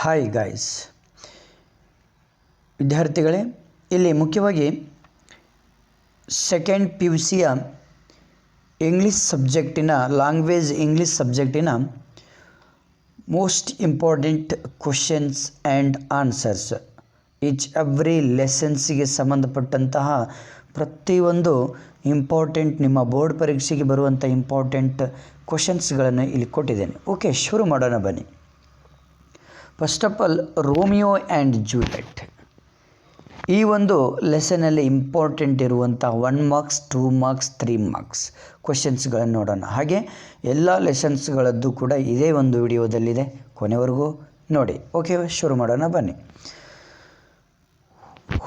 Hi guys, ವಿದ್ಯಾರ್ಥಿಗಳೇ, ಇಲ್ಲಿ ಮುಖ್ಯವಾಗಿ ಸೆಕೆಂಡ್ ಪಿ ಯು ಸಿಯ ಇಂಗ್ಲೀಷ್ ಸಬ್ಜೆಕ್ಟಿನ ಲ್ಯಾಂಗ್ವೇಜ್ ಇಂಗ್ಲೀಷ್ ಸಬ್ಜೆಕ್ಟಿನ most important questions and answers each every ಲೆಸನ್ಸಿಗೆ ಸಂಬಂಧಪಟ್ಟಂತಹ ಪ್ರತಿಯೊಂದು ಇಂಪಾರ್ಟೆಂಟ್ ನಿಮ್ಮ ಬೋರ್ಡ್ ಪರೀಕ್ಷೆಗೆ ಬರುವಂಥ ಇಂಪಾರ್ಟೆಂಟ್ ಕ್ವಶನ್ಸ್ಗಳನ್ನು ಇಲ್ಲಿ ಕೊಟ್ಟಿದ್ದೇನೆ. ಓಕೆ, ಶುರು ಮಾಡೋಣ ಬನ್ನಿ. First of all, Romeo and Juliet ಈ ಒಂದು ಲೆಸನಲ್ಲಿ ಇಂಪಾರ್ಟೆಂಟ್ ಇರುವಂಥ 1 ಮಾರ್ಕ್ಸ್ 2 ಮಾರ್ಕ್ಸ್ 3 ಮಾರ್ಕ್ಸ್ ಕ್ವಶನ್ಸ್ಗಳನ್ನು ನೋಡೋಣ. ಹಾಗೆ ಎಲ್ಲ ಲೆಸನ್ಸ್ಗಳದ್ದು ಕೂಡ ಇದೇ ಒಂದು ವಿಡಿಯೋದಲ್ಲಿದೆ, ಕೊನೆವರೆಗೂ ನೋಡಿ. ಓಕೆ, ಶುರು ಮಾಡೋಣ ಬನ್ನಿ.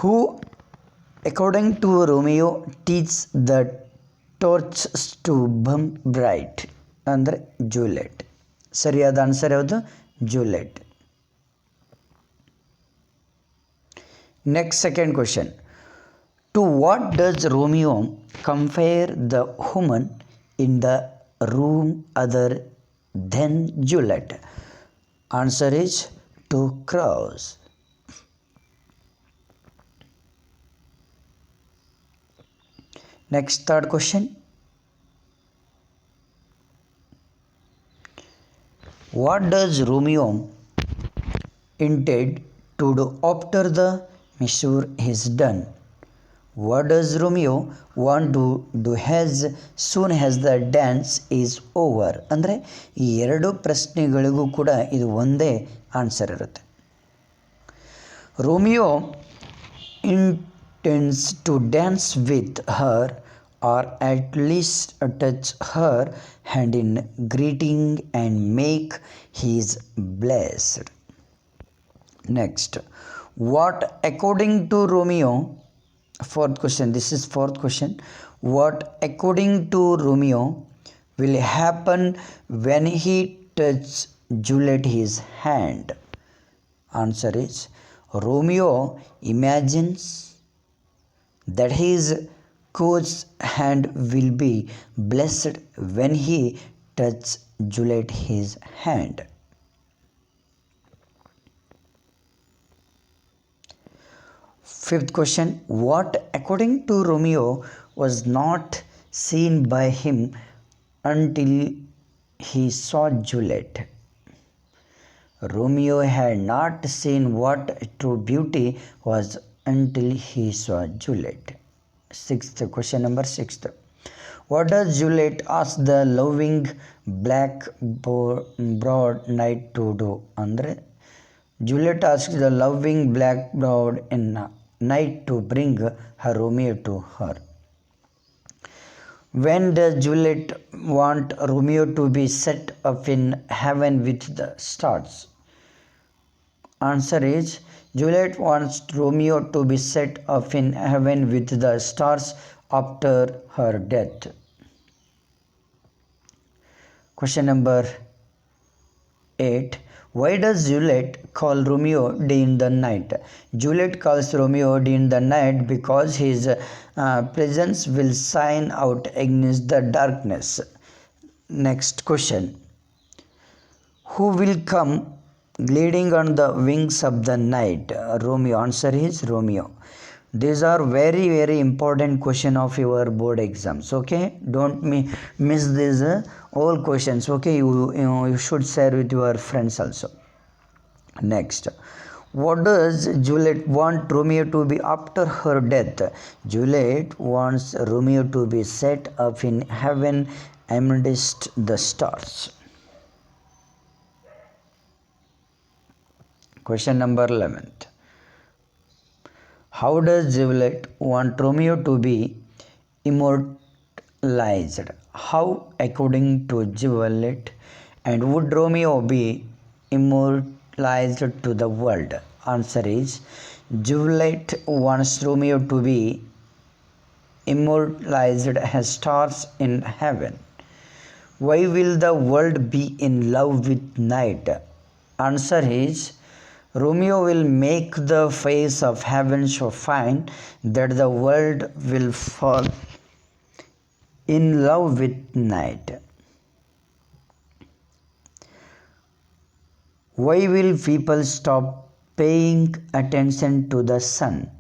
Who according to Romeo teach the torches to burn bright ಅಂದರೆ ಜೂಲಿಯಟ್. ಸರಿಯಾದ ಆನ್ಸರ್ ಯಾವುದು? Juliet. Next, second question. To what does Romeo compare the woman in the room other than Juliet? Answer is to crows. Next, third question. What does Romeo intend to do after the Missour is done? What does Romeo want to do as soon as the dance is over? ಅಂದರೆ ಈ ಎರಡು ಪ್ರಶ್ನೆಗಳಿಗೂ ಕೂಡ ಇದು ಒಂದೇ answer ಇರುತ್ತೆ. Romeo intends to dance with her or at least touch her hand in greeting and make his blessed. Next, what according to Romeo, fourth question, this is fourth question, what according to Romeo will happen when he touches Juliet his hand? Answer is Romeo imagines that his coach's hand will be blessed when he touches Juliet his hand. Fifth question, what according to Romeo was not seen by him until he saw Juliet? Romeo had not seen what true beauty was until he saw Juliet. Sixth question, number 6th. What does Juliet ask the loving black broad knight to do? Andre Juliet asks the loving black broad in night to bring her Romeo to her. When does Juliet want Romeo to be set up in heaven with the stars? Answer is Juliet wants Romeo to be set up in heaven with the stars after her death. Question number 8. Why does Juliet call Romeo day in the night? Juliet calls Romeo day in the night because his presence will shine out against the darkness. Next question. Who will come gliding on the wings of the night? Romeo. Answer is Romeo. These are very important question of your board exams. Okay, don't miss these all questions. Okay, you should share with your friends also. Next, what does Juliet want Romeo to be after her death? Juliet wants Romeo to be set up in heaven amidst the stars. Question number 11th. How does Juliet want Romeo to be immortalized? How according to Juliet, and would Romeo be immortalized to the world? Answer is Juliet wants Romeo to be immortalized as stars in heaven. Why will the world be in love with night? Answer is Romeo will make the face of heaven so fine that the world will fall in love with night. Why will people stop paying attention to the sun?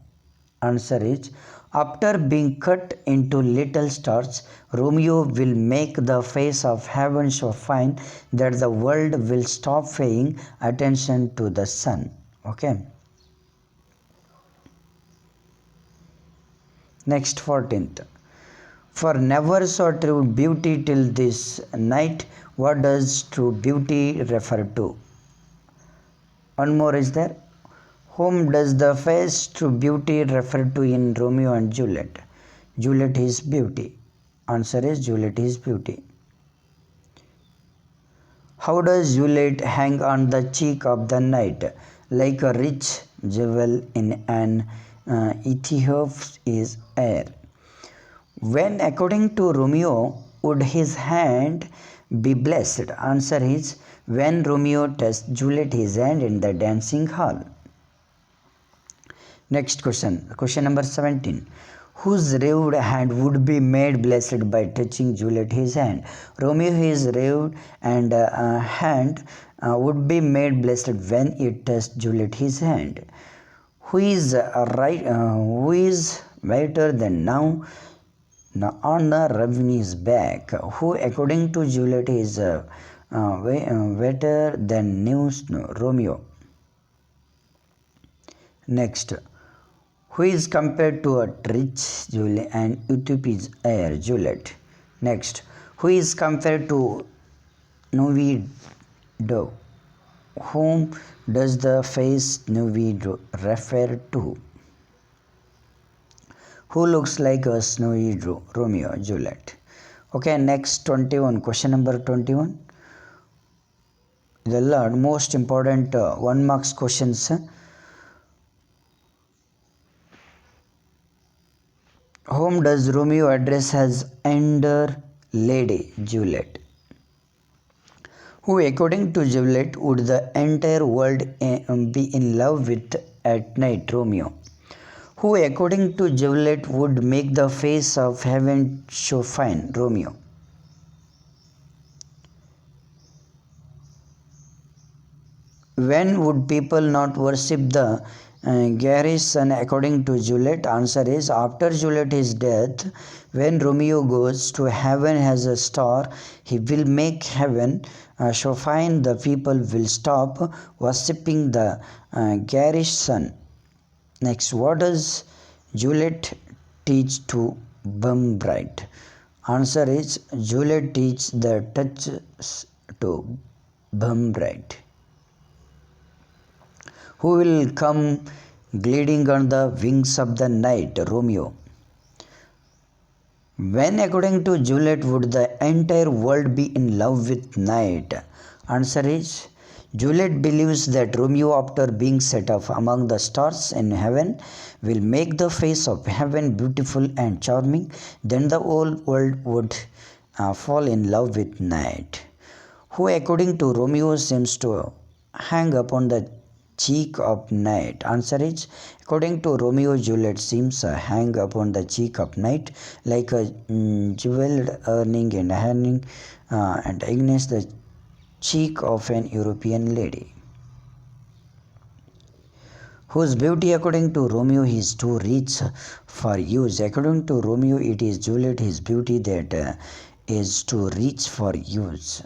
Answer is, after being cut into little stars, Romeo will make the face of heaven so fine that the world will stop paying attention to the sun. Okay. Next, 14th. For never saw true beauty till this night. What does true beauty refer to? One more is there. Whom does the face true beauty refer to in Romeo and Juliet? Juliet is beauty. Answer is, Juliet is beauty. How does Juliet hang on the cheek of the knight? Like a rich jewel in an Ethiopia's air. When, according to Romeo, would his hand be blessed? Answer is, when Romeo touched Juliet his hand in the dancing hall. Next question, question number 17. Whose revered hand would be made blessed by touching Juliet his hand? Romeo his revered and hand would be made blessed when it touched Juliet his hand. Who is whiter than now on the raveny's back? Who, according to Juliet, is wetter than new snow? Romeo. Next, who is compared to a rich Juliet and Ethiopia's air? Juliet. Next, who is compared to Novido? Whom does the face Novido refer to? Who looks like a snowy Romeo? Juliet. Okay, next, 21. Question number 21. The most important 1 marks questions. Whom does Romeo address as elder lady? Juliet. Who, according to Juliet, would the entire world be in love with at night? Romeo. Who, according to Juliet, would make the face of heaven so fine? Romeo. When would people not worship the garish sun according to Juliet? Answer is, after Juliet's death, when Romeo goes to heaven as a star, he will make heaven so fine the people will stop worshipping the garish sun. Next, what does Juliet teach to Bumbright? Answer is, Juliet teaches the touch to Bumbright. Who will come gliding on the wings of the night? Romeo. When, according to Juliet, would the entire world be in love with night? Answer is, Juliet believes that Romeo, after being set off among the stars in heaven, will make the face of heaven beautiful and charming. Then the whole world would fall in love with night. Who, according to Romeo, seems to hang upon the cheek of night? Answer is, according to Romeo, Juliet seems to hang upon the cheek of night like a jeweled earring and hanging and against the cheek of an European lady. Whose beauty, according to Romeo, is too rich for use? According to Romeo, it is Juliet, his beauty, that is too rich for use.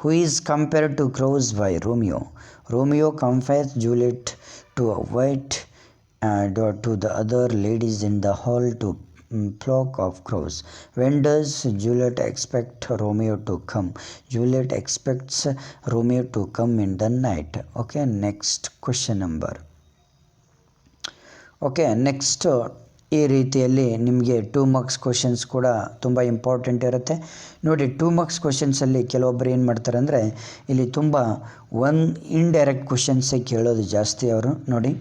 Who is compared to crows by Romeo? Romeo compares Juliet to a white to the other ladies in the hall to flock of crows. When does Juliet expect Romeo to come? Juliet expects Romeo to come in the night. Okay, next question number. Okay, next ಈ ರೀತಿಯಲ್ಲಿ ನಿಮಗೆ 2 marks questions ಕೂಡ ತುಂಬ important ಇರುತ್ತೆ. ನೋಡಿ, 2 marks ಕ್ವಶನ್ಸಲ್ಲಿ ಕೆಲವೊಬ್ಬರು ಏನು ಮಾಡ್ತಾರೆ ಅಂದರೆ, ಇಲ್ಲಿ ತುಂಬ ಇಂಡೈರೆಕ್ಟ್ ಕ್ವಶನ್ಸೇ ಕೇಳೋದು ಜಾಸ್ತಿ ಅವರು. ನೋಡಿ,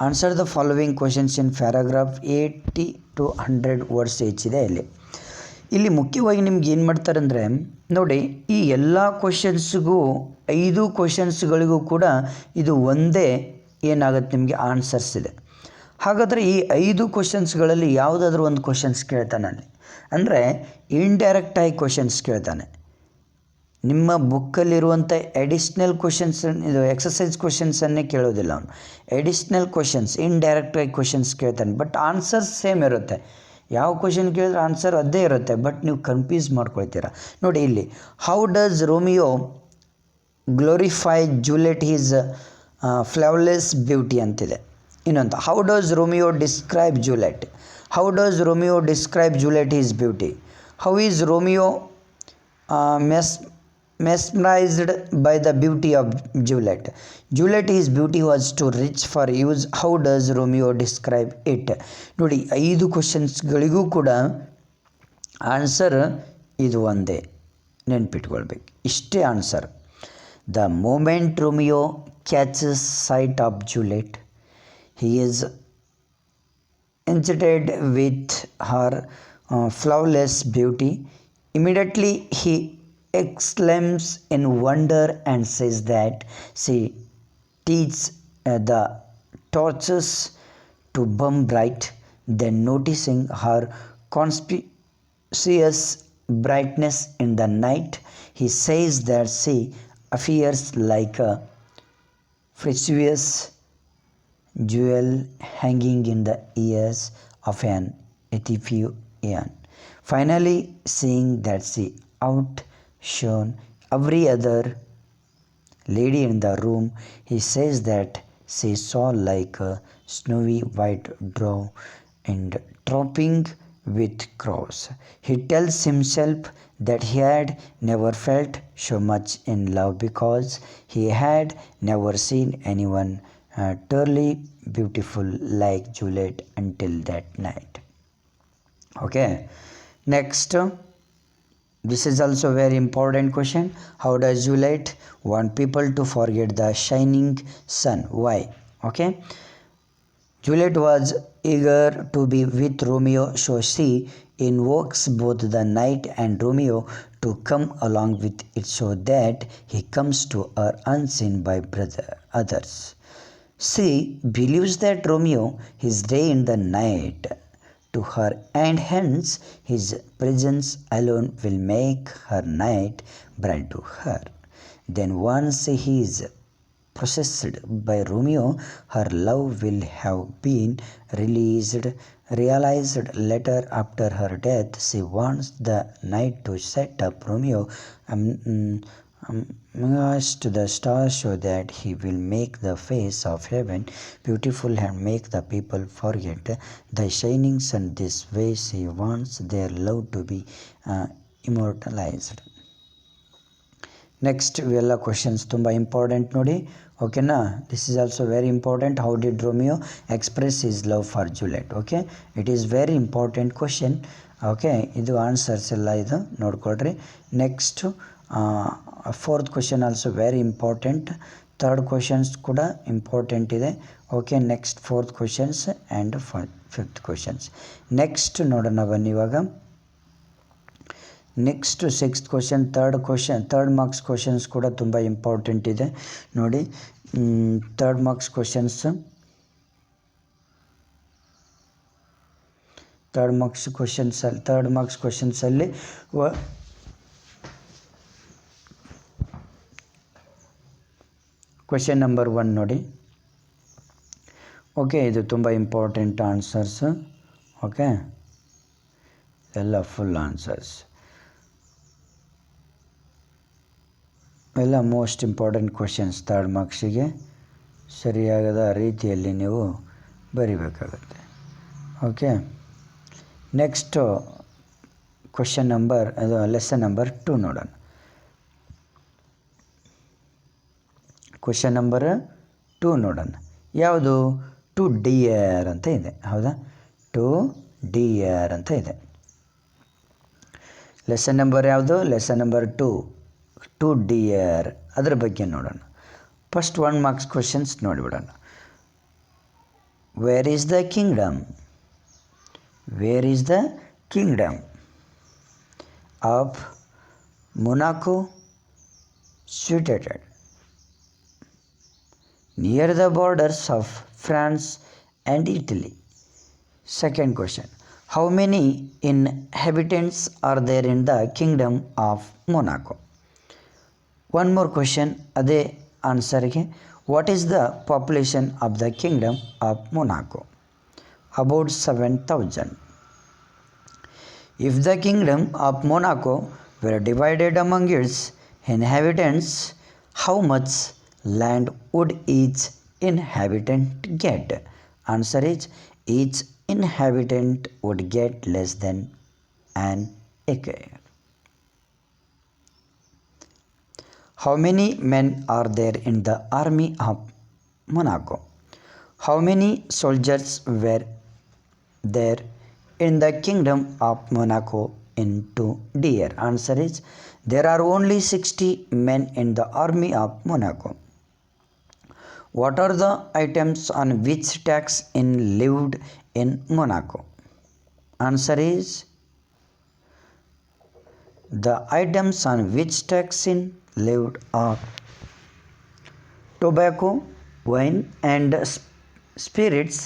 answer the following questions in paragraph 80 to 100 words ಹೆಚ್ಚಿದೆ. ಇಲ್ಲಿ ಮುಖ್ಯವಾಗಿ ನಿಮ್ಗೆ ಏನು ಮಾಡ್ತಾರೆ ಅಂದರೆ, ನೋಡಿ, ಈ ಎಲ್ಲ ಕ್ವಶನ್ಸ್ಗೂ 5 ಕ್ವಶನ್ಸ್ಗಳಿಗೂ ಕೂಡ ಇದು ಒಂದೇ ಏನಾಗುತ್ತೆ ನಿಮಗೆ ಆನ್ಸರ್ಸ್ ಇದೆ. ಹಾಗಾದರೆ ಈ 5 ಕ್ವಶನ್ಸ್ಗಳಲ್ಲಿ ಯಾವುದಾದ್ರೂ ಒಂದು ಕ್ವಶನ್ಸ್ ಕೇಳ್ತಾನೆ ಅಲ್ಲಿ, ಅಂದರೆ ಇಂಡೈರೆಕ್ಟಾಗಿ ಕ್ವಶನ್ಸ್ ಕೇಳ್ತಾನೆ. ನಿಮ್ಮ ಬುಕ್ಕಲ್ಲಿರುವಂಥ ಎಡಿಷ್ನಲ್ ಕ್ವಶನ್ಸ್, ಇದು ಎಕ್ಸಸೈಸ್ ಕ್ವಶನ್ಸನ್ನೇ ಕೇಳೋದಿಲ್ಲ ಅವನು. ಎಡಿಷ್ನಲ್ ಕ್ವಶನ್ಸ್, ಇಂಡೈರೆಕ್ಟಾಗಿ ಕ್ವಶನ್ಸ್ ಕೇಳ್ತಾನೆ, ಬಟ್ ಆನ್ಸರ್ಸ್ ಸೇಮ್ ಇರುತ್ತೆ. ಯಾವ ಕ್ವಶನ್ ಕೇಳಿದ್ರೆ ಆನ್ಸರ್ ಅದೇ ಇರುತ್ತೆ, ಬಟ್ ನೀವು ಕನ್ಫ್ಯೂಸ್ ಮಾಡ್ಕೊಳ್ತೀರ. ನೋಡಿ ಇಲ್ಲಿ, how does Romeo glorify Juliet his flawless beauty ಅಂತಿದೆ. ಇನ್ನೊಂದು, how does Romeo describe Juliet, how does Romeo describe Juliet his beauty, how is Romeo mesmerized by the beauty of Juliet. Juliet, his beauty was too rich for use. How does Romeo describe it? ನೋಡಿ 5 ಕ್ವಶನ್ಸ್ಗಳಿಗೂ ಕೂಡ answer ಇದು ಒಂದೇ, ನೆನ್ಪಿಟ್ಕೊಳ್ಬೇಕು, ಇಷ್ಟೇ answer. The moment Romeo catches sight of Juliet, he is enchanted with her flawless beauty. Immediately he exclaims in wonder and says that she teaches the torches to burn bright. Then noticing her conspicuous brightness in the night, he says that she appears like a precious jewel hanging in the ears of an Ethiopian. Finally, seeing that she outshone every other lady in the room, he says that she saw like a snowy white dove and dropping with crows. He tells himself that he had never felt so much in love because he had never seen anyone truly beautiful like Juliet until that night. Okay, next, this is also very important question. How does Juliet want people to forget the shining sun? Why? Okay, Juliet was eager to be with Romeo, so she invokes both the night and Romeo to come along with it so that he comes to her unseen by others. She believes that Romeo is day in the night to her, and hence his presence alone will make her night bright to her. Then once he is possessed by Romeo, her love will have been realized later after her death. She wants the night to set up Romeo to the stars so that he will make the face of heaven beautiful and make the people forget the shining sun. This way she wants their love to be immortalized. Next ಇವೆಲ್ಲ questions ತುಂಬ important ನೋಡಿ, ಓಕೆನಾ. This is also very important. How did Romeo express his love for Juliet? Okay, it is very important question. Okay, ಇದು answers ಎಲ್ಲ ಇದು ನೋಡ್ಕೊಳ್ರಿ. Next 4th question also very important. 3rd questions ಕೂಡ important ಇದೆ. Okay, next 4th questions and 5th questions. Next ನೋಡೋಣ ಬನ್ನಿ ಇವಾಗ. Next 6th question, 3rd marks questions ಕೂಡ ತುಂಬ ಇಂಪಾರ್ಟೆಂಟ್ ಇದೆ ನೋಡಿ. 3rd ಮಾರ್ಕ್ಸ್ ಕ್ವಶನ್ಸ್, 3rd ಮಾರ್ಕ್ಸ್ ಕ್ವಶನ್ಸಲ್ಲಿ ಕ್ವಶನ್ ನಂಬರ್ 1 ನೋಡಿ. ಓಕೆ, ಇದು ತುಂಬ ಇಂಪಾರ್ಟೆಂಟ್ ಆನ್ಸರ್ಸ್. ಓಕೆ, ಎಲ್ಲ ಫುಲ್ ಆನ್ಸರ್ಸ್, ಎಲ್ಲ ಮೋಸ್ಟ್ ಇಂಪಾರ್ಟೆಂಟ್ ಕ್ವಶನ್ಸ್. 3rd ಮಾರ್ಕ್ಸಿಗೆ ಸರಿಯಾದ ರೀತಿಯಲ್ಲಿ ನೀವು ಬರಿಬೇಕಾಗುತ್ತೆ. ಓಕೆ, ನೆಕ್ಸ್ಟು ಕ್ವಶನ್ ನಂಬರ್, ಅದು ಲೆಸನ್ ನಂಬರ್ 2 ನೋಡೋಣ. ಕ್ವಶನ್ ನಂಬರ್ 2 ನೋಡೋಣ. ಯಾವುದು? ಟು ಡಿಯರ್ ಅಂತ ಇದೆ, ಹೌದಾ? ಟು ಡಿಯರ್ ಅಂತ ಇದೆ. ಲೆಸನ್ ನಂಬರ್ ಯಾವುದು? Lesson number 2, to deer. ಅದರ ಬಗ್ಗೆ ನೋಡೋಣ. ಫಸ್ಟ್ 1 ಮಾರ್ಕ್ಸ್ ಕ್ವಶನ್ಸ್ ನೋಡಿಬಿಡೋಣ. Where is the kingdom? Where is the kingdom of Monaco situated? Near the borders of France and Italy. Second question, how many inhabitants are there in the kingdom of Monaco? One more question ಅದೇ ಆನ್ಸರ್ಗೆ. What is the population of the kingdom of Monaco? About 7,000. If the kingdom of Monaco were divided among its inhabitants, how much land would each inhabitant get? Answer is each inhabitant would get less than an acre. How many men are there in the army of Monaco? How many soldiers were there in the kingdom of Monaco into deer? Answer is there are only 60 men in the army of Monaco. What are the items on which tax in lived in Monaco? Answer is the items on which tax in lived are tobacco, wine and spirits.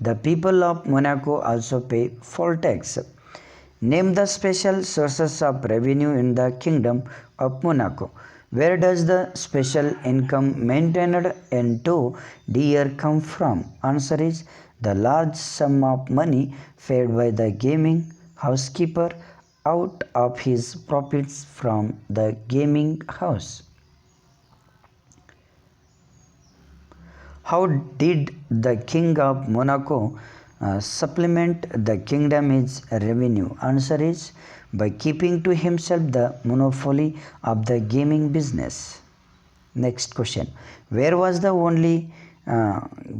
The people of Monaco also pay full tax. Name the special sources of revenue in the kingdom of Monaco. Where does the special income maintained into deer come from? Answer is the large sum of money paid by the gaming housekeeper out of his profits from the gaming house. How did the king of Monaco supplement the kingdom's revenue? Answer is by keeping to himself the monopoly of the gaming business. Next question. Where was the only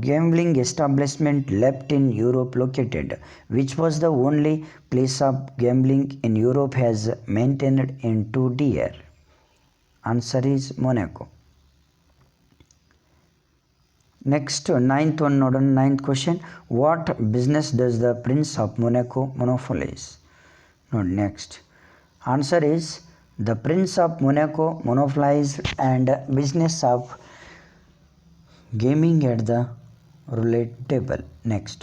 gambling establishment left in Europe located? Which was the only place of gambling in Europe has maintained into deer? Answer is Monaco. Next, ninth one ನೋಡೋಣ. Ninth question. What business does the Prince of Monaco monopolize? ನೋಡಿ next. Answer is the Prince of Monaco monopolized and business of gaming at the roulette table. Next.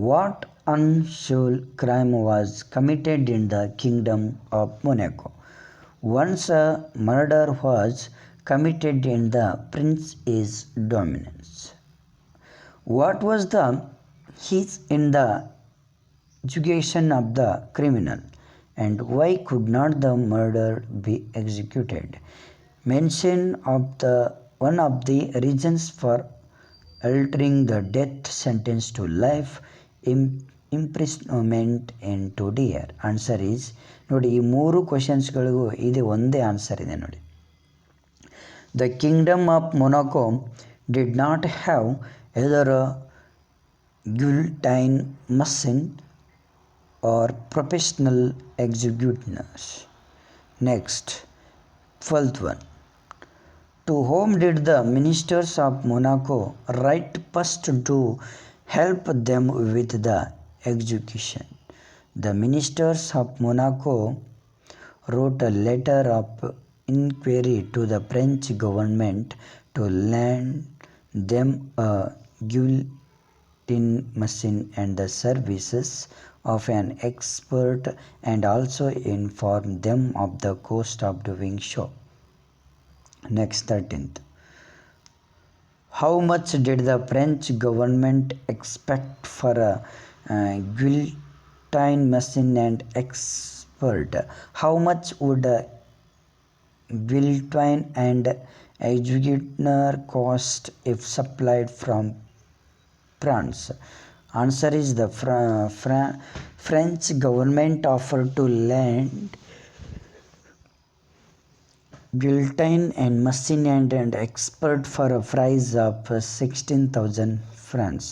What unusual crime was committed in the kingdom of Monaco? Once a murder was committed in the prince's dominance. What was the his in the education of the criminal, and why could not the murder be executed? Mention of the one of the reasons for altering the death sentence to life imprisonment into deer. Answer is ನೋಡಿ, ಈ ಮೂರು ಕ್ವಶನ್ಸ್ಗಳಿಗೂ ಇದೆ ಒಂದೇ answer ಇದೆ ನೋಡಿ. The kingdom of Monaco did not have either a guillotine machine or professional executors. Next 12th one. To whom did the ministers of Monaco write first to help them with the execution? The ministers of Monaco wrote a letter of inquiry to the French government to lend them a guillotine machine and the services of an expert, and also inform them of the cost of doing so. Next 13th. How much did the French government expect for a guillotine machine and expert? How much would a guillotine and executioner cost if supplied from France? Answer is the French government offered to lend guillotine and machine and expert for a price of 16,000 francs,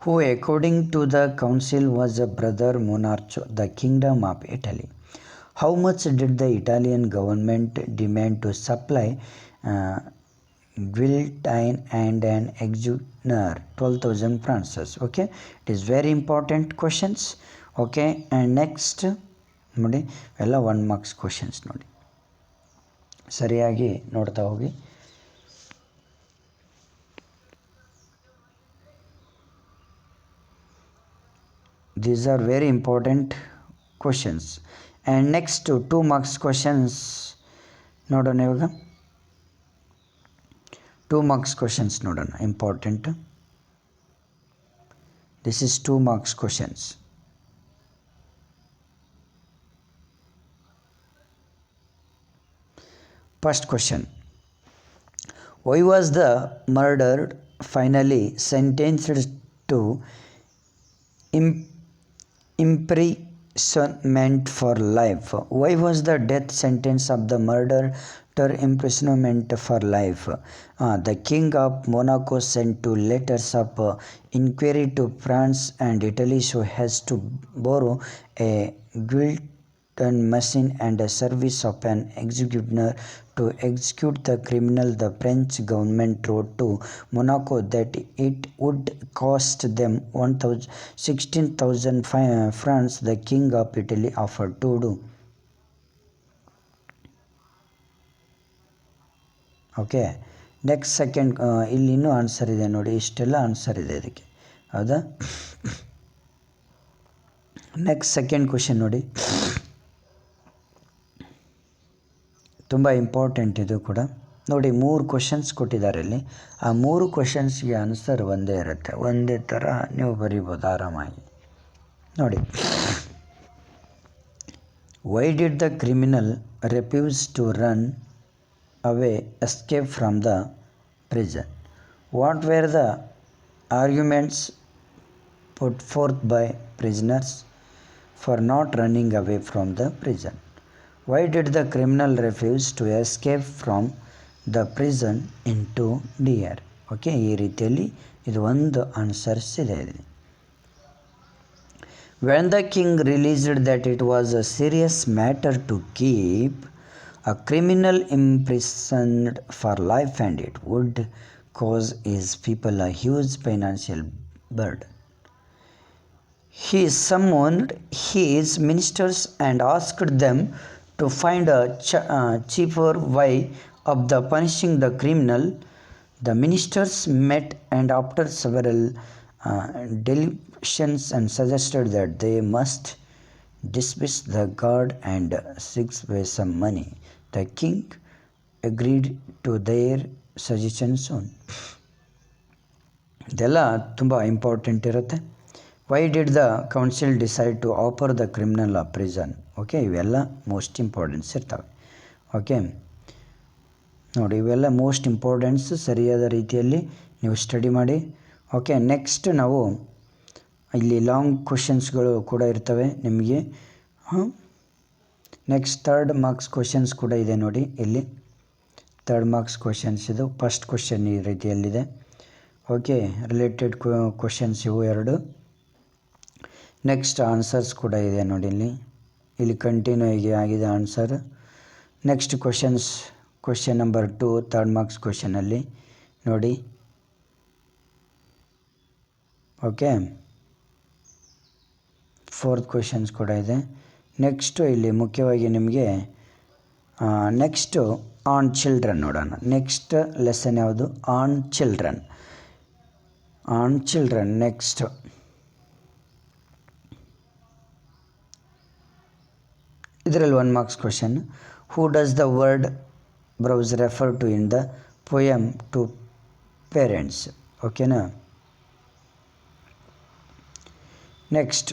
who according to the council was a brother monarch of the kingdom of Italy. How much did the Italian government demand to supply guillotine and an executioner? 12,000 francs. Okay, it is very important questions. Okay, and next ನೋಡಿ ಎಲ್ಲ 1 marks questions ನೋಡಿ, ಸರಿಯಾಗಿ ನೋಡ್ತಾ ಹೋಗಿ. These are very important questions. And next 2 marks questions ನೋಡೋಣ ಇವಾಗ 2 marks questions ನೋಡೋಣ important. This is 2 marks questions. First question, why was the murdered finally sentenced to imprisonment for life? Why was the death sentence of the murderer imprisonment for life? The King of Monaco sent 2 letters of inquiry to France and Italy so as to borrow a guillotine machine and a service of an executioner to execute the criminal. The French government wrote to Monaco that it would cost them 16,000 francs. The King of Italy offered to do. Okay next second ಇಲ್ಲಿ ಇನ್ನೂ answer ಇದೆ ನೋಡಿ, ಇಷ್ಟೆಲ್ಲ answer ಇದೆ ಇದಕ್ಕೆ, ಹೌದಾ? Next second question ನೋಡಿ, ತುಂಬ ಇಂಪಾರ್ಟೆಂಟ್ ಇದು ಕೂಡ ನೋಡಿ. 3 ಕ್ವೆಶನ್ಸ್ ಕೊಟ್ಟಿದ್ದಾರೆ ಇಲ್ಲಿ. ಆ 3 ಕ್ವೆಶನ್ಸ್ಗೆ ಆನ್ಸರ್ ಒಂದೇ ಇರುತ್ತೆ, ಒಂದೇ ಥರ ನೀವು ಬರೀಬೋದು ಆರಾಮಾಗಿ ನೋಡಿ. Why did the criminal refuse to run away, escape from the prison? What were the arguments put forth by prisoners for not running away from the prison? Why did the criminal refuse to escape from the prison into the air? Okay, ಈ ರೀತಿಯಲ್ಲಿ ಇದು ಒಂದು answers ಇದೆ. When the king realized that it was a serious matter to keep a criminal imprisoned for life and it would cause his people a huge financial burden, he summoned his ministers and asked them to find a cheaper way of the punishing the criminal. The ministers met and after several deliberations and suggested that they must dismiss the guard and seek some money. The king agreed to their suggestion soon. ಇದೆಲ್ಲ ತುಂಬ important ಇರುತ್ತೆ. Why did the council decide to offer the criminal a prison? Okay, ಇವೆಲ್ಲ most importants ಇರ್ತವೆ. Okay ನೋಡಿ, ಇವೆಲ್ಲ most importance, ಸರಿಯಾದ ರೀತಿಯಲ್ಲಿ ನೀವು ಸ್ಟಡಿ ಮಾಡಿ. ಓಕೆ, ನೆಕ್ಸ್ಟ್ ನಾವು ಇಲ್ಲಿ ಲಾಂಗ್ ಕ್ವೆಶನ್ಸ್ಗಳು ಕೂಡ ಇರ್ತವೆ ನಿಮಗೆ. ನೆಕ್ಸ್ಟ್ 3rd ಮಾರ್ಕ್ಸ್ ಕ್ವೆಶನ್ಸ್ ಕೂಡ ಇದೆ ನೋಡಿ. ಇಲ್ಲಿ 3rd ಮಾರ್ಕ್ಸ್ ಕ್ವೆಶನ್ಸ್ ಇದು. ಫಸ್ಟ್ ಕ್ವೆಶನ್ ಈ ರೀತಿಯಲ್ಲಿದೆ. ಓಕೆ, ರಿಲೇಟೆಡ್ ಕ್ವೆಶನ್ಸ್ ಇವು 2. ನೆಕ್ಸ್ಟ್ ಆನ್ಸರ್ಸ್ ಕೂಡ ಇದೆ ನೋಡಿ. ಇಲ್ಲಿ ಕಂಟಿನ್ಯೂ ಆಗಿದೆ answer. Next questions, question number 2 3rd marks ಕ್ವೆಶನಲ್ಲಿ ನೋಡಿ. ಓಕೆ, 4th ಕ್ವೆಶನ್ಸ್ ಕೂಡ ಇದೆ. ನೆಕ್ಸ್ಟು ಇಲ್ಲಿ ಮುಖ್ಯವಾಗಿ ನಿಮಗೆ ನೆಕ್ಸ್ಟು ಆನ್ ಚಿಲ್ಡ್ರನ್ ನೋಡೋಣ. ನೆಕ್ಸ್ಟ್ ಲೆಸನ್ ಯಾವುದು? On children. ನೆಕ್ಸ್ಟ್ ಇದರಲ್ಲಿ 1 marks question. Who does the word brows refer to in the poem to parents? ಓಕೆನಾ. Next,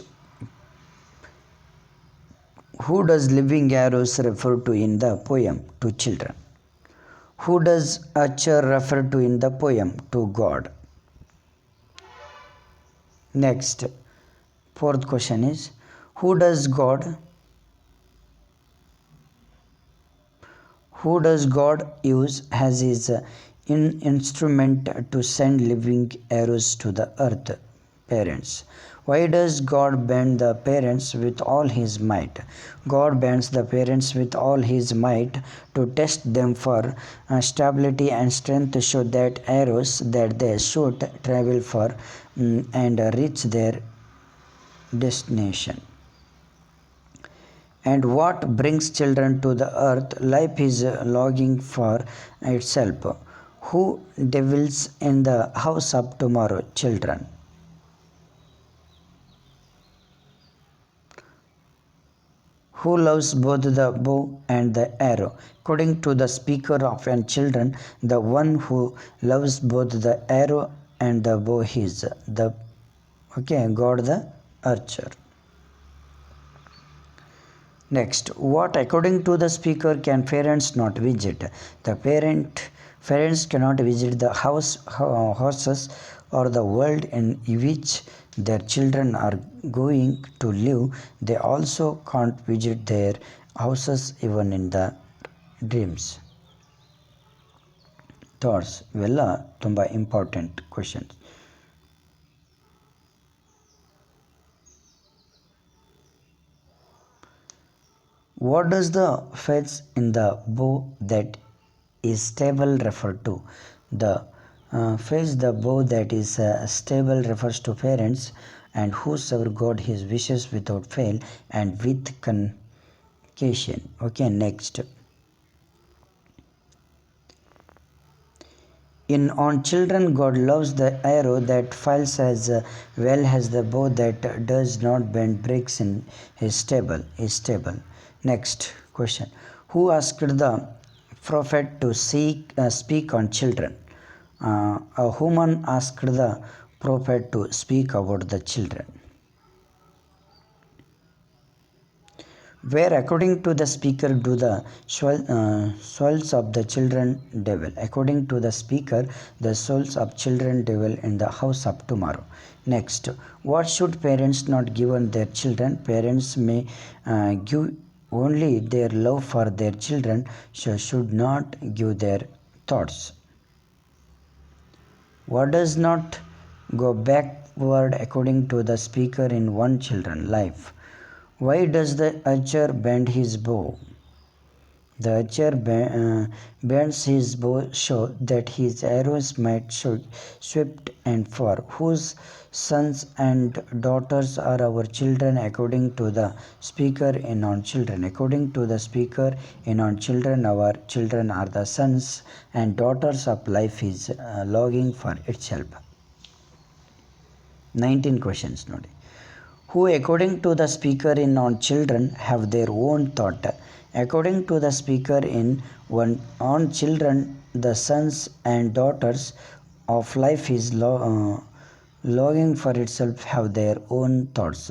who does living arrows refer to in the poem to children? Who does Archer refer to in the poem to God? Next, 4th question is, who does God use as his instrument to send living arrows to the earth? Parents. Why does God bend the parents with all his might? God bends the parents with all his might to test them for stability and strength, to show that arrows that they shoot travel far and reach their destination. And what brings children to the earth? Life is longing for itself. Who dwells in the house of tomorrow? Children. Who loves both the bow and the arrow? According to the speaker of and children, the one who loves both the arrow and the bow is the God the archer. Next, what according to the speaker can parents not visit? The parents cannot visit the houses or the world in which their children are going to live. They also can't visit their houses even in the dreams. Thoughts ಇವೆಲ್ಲ ತುಂಬ important questions. What does the phase in the bow that is stable refer to? The phase the bow that is stable refers to parents and who serve God his wishes without fail and with convocation. Okay, next. On children, God loves the arrow that flies as well as the bow that does not bend bricks in his stable. Next question. Who asked the prophet to speak on children? A woman asked the prophet to speak about the children. Where according to the speaker do the souls of the children dwell? According to the speaker, the souls of children dwell in the house of tomorrow. Next, what should parents not give on their children? Parents may give only their love for their children, so should not give their thoughts. What does not go backward according to the speaker in one children's life? Why does the archer bend his bow? The archer bends his bow so that his arrows might swift and far. Whose sons and daughters are our children according to the speaker in on children? According to the speaker in on children, our children are the sons and daughters of life is longing for itself. 19 questions nodi. Who according to the speaker in on children have their own thought? According to the speaker in on children, the sons and daughters of life is longing for itself have their own thoughts.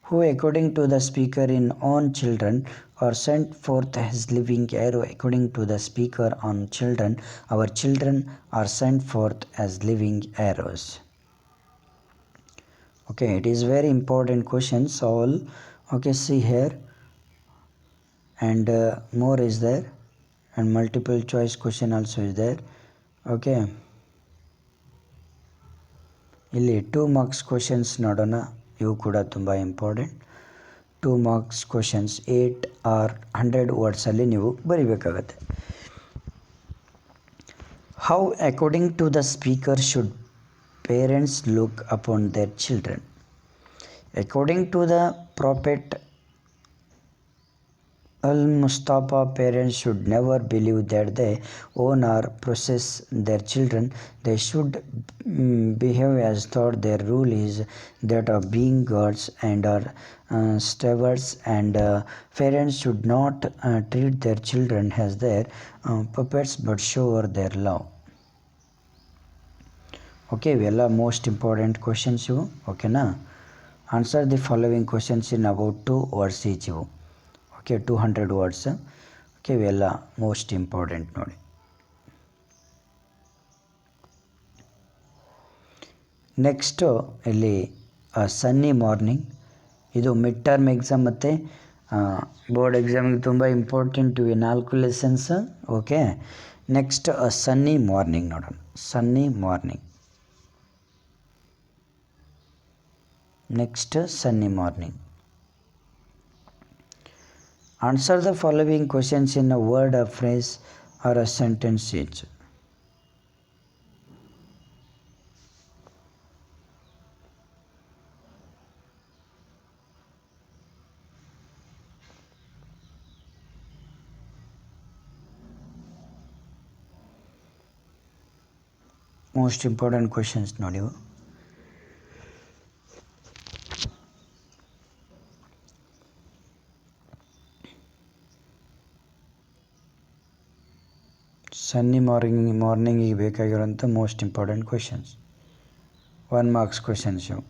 Who according to the speaker in on children are sent forth as living arrow? According to the speaker on children, our children are sent forth as living arrows. Okay, it is very important questions all. Okay, see here, and more is there, and multiple choice question also is there. Okay, ಇಲ್ಲಿ 2 marks questions ನೋಡೋಣ. ಇವು ಕೂಡ ತುಂಬ important. 2 marks questions 8 or 100 words ಅಲ್ಲಿ ನೀವು ಬರಿಬೇಕಾಗತ್ತೆ. How according to the speaker should parents look upon their children? According to the prophet Al-Mustafa, parents should never believe that they own or possess their children. They should behave as though their rule is that of being guards and stewards, and parents should not treat their children as their puppets but show their love. Okay, ಇವೆಲ್ಲ most important questions ಇವು. ಓಕೆನಾ? Answer the following questions in about 2 words each ಇವು. Okay, 200 words. Okay, ಇವೆಲ್ಲ most important ನೋಡಿ. Next ಇಲ್ಲಿ sunny morning, ಇದು mid term exam ಮತ್ತು board ಎಕ್ಸಾಮಿಗೆ ತುಂಬ ಇಂಪಾರ್ಟೆಂಟ್ ಇವೆ 4 lessons. Okay, next sunny morning ನೋಡೋಣ. Sunny morning. Next, sunny morning. Answer the following questions in a word, a phrase, or a sentence each. Most important questions ನೋಡಿ. ಸನ್ನಿ ಮಾರ್ನಿಂಗಿಗೆ ಬೇಕಾಗಿರೋಂಥ most important questions. 1 marks questions ಇವು.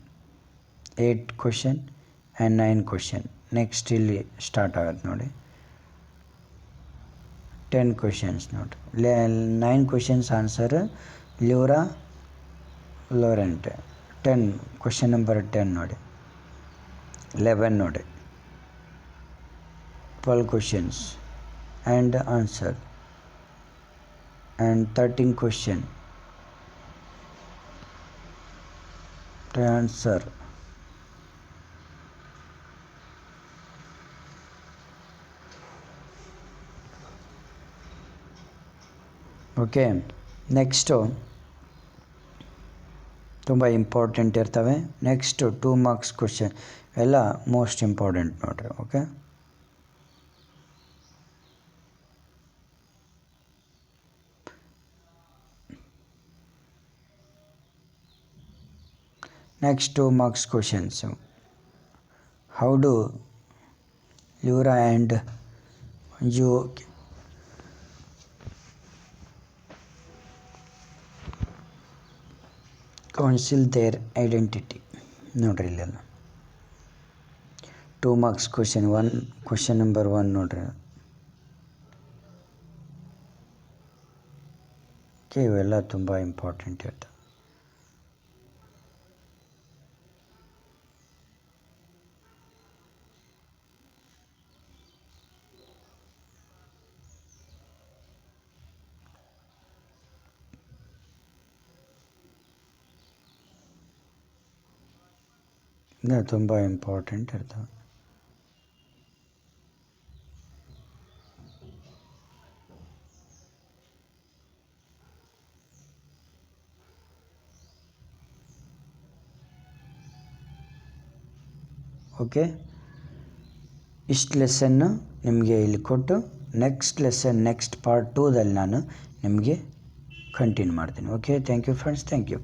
8 question and 9 question. Next ಇಲ್ಲಿ start ಆಗುತ್ತೆ ನೋಡಿ. 10 questions ನೋಡಿ. 9 questions answer Laura Lorente. 10 question number 10 ನೋಡಿ. 11 ನೋಡಿ. 12 questions and answer, and 13 question to answer. Okay, next ತುಂಬ ಇಂಪಾರ್ಟೆಂಟ್ ಇರ್ತವೆ. ನೆಕ್ಸ್ಟು 2 ಮಾರ್ಕ್ಸ್ ಕ್ವೆಶನ್ ಎಲ್ಲ ಮೋಸ್ಟ್ ಇಂಪಾರ್ಟೆಂಟ್ ನೋಡಿರಿ. Okay, next 2 marks questions. How do Lyra and Jo conceal their identity? ನೋಡ್ರಿ ಇಲ್ಲೆಲ್ಲ 2 marks question. 1 question number 1 ನೋಡ್ರಿ. Okay, ಇವೆಲ್ಲ ತುಂಬ important ಇರ್ತವೆ. ತುಂಬ ಇಂಪಾರ್ಟೆಂಟ್ ಇರ್ತವೆ. ಓಕೆ, ಇಷ್ಟು ಲೆಸನ್ನು ನಿಮಗೆ ಇಲ್ಲಿ ಕೊಟ್ಟು ನೆಕ್ಸ್ಟ್ ಲೆಸನ್ ನೆಕ್ಸ್ಟ್ ಪಾರ್ಟ್ 2ದಲ್ಲಿ ನಾನು ನಿಮಗೆ ಕಂಟಿನ್ಯೂ ಮಾಡ್ತೀನಿ. Okay, thank you friends, thank you.